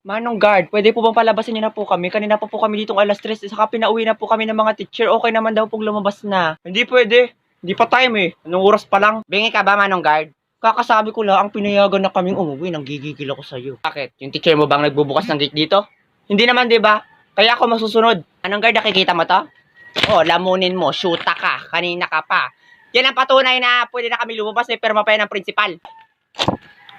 Manong guard, pwede po bang palabasin niyo na po kami? Kanina pa po kami ditong alas 3, saka pinauwi na po kami ng mga teacher. Okay naman daw pong lumabas na. Hindi pwede. Hindi pa time eh. Anong oras pa lang? Bingi ka ba, Manong guard? Kakasabi ko lang, ang pinayagan na kaming umuwi, nang gigigil ako sa'yo. Bakit? Yung teacher mo bang nagbubukas ng gate dito? Hindi naman, di ba? Kaya ako masusunod. Anong guard, nakikita mo to? Oh, lamunin mo, shoota ka. Kanina ka pa. Yan ang patunay na pwede na kami lumabas, may perma pa yan ng principal.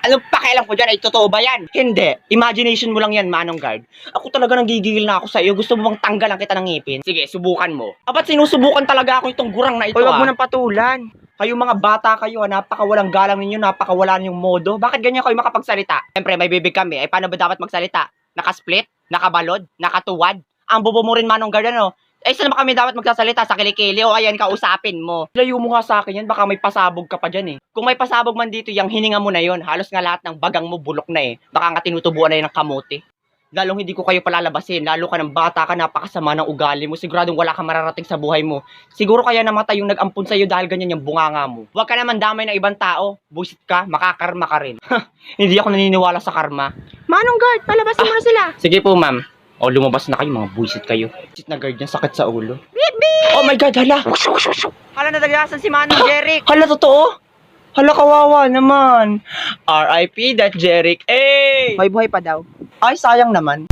Anong pakialam ko dyan? Ay, totoo ba yan? Hindi. Imagination mo lang yan, Manong guard. Ako talaga nanggigigil na ako sa iyo. Gusto mo bang tanggalan kita ng ngipin? Sige, subukan mo. Ba't sinusubukan talaga ako itong gurang na ito? Hoy, wag mo nang patulan. Kayo mga bata kayo, napakawalang galang ninyo, napakawala ninyong modo. Bakit ganyan kayo makapagsalita? Siyempre, may bibig kami. Ay, paano ba dapat magsalita? Nakasplit? Nakabalod? Nakatuwad? Ang bobo mo rin, Manong guard, ano? Eh, saan ba kami dapat magsasalita? Sa kilikili o ayan, kausapin mo? Layo mo nga sa akin yan, baka may pasabog ka pa dyan eh. Kung may pasabog man dito, yung hininga mo na yon, halos nga lahat ng bagang mo bulok na eh. Baka nga tinutubuan na yun ng kamote. Lalong hindi ko kayo palalabasin, lalo ka ng bata ka, napakasama ng ugali mo, siguradong wala ka mararating sa buhay mo. Siguro kaya namatay yung nag-ampun sa'yo dahil ganyan yung bunganga mo. Huwag ka naman damay ng ibang tao, busit ka, makakarma ka rin. Hindi ako naniniwala sa karma. Manong guard, palabasin mo na sila. Sige po, ma'am. O, lumabas na kayo, mga buisit kayo. Buisit na guard yan, sakit sa ulo. Beep, beep! Oh my God, hala! Hala, nadagasan si Manong Jeric! Hala, totoo? Hala, kawawa naman. R.I.P. that Jeric. May buhay pa daw. Ay, sayang naman.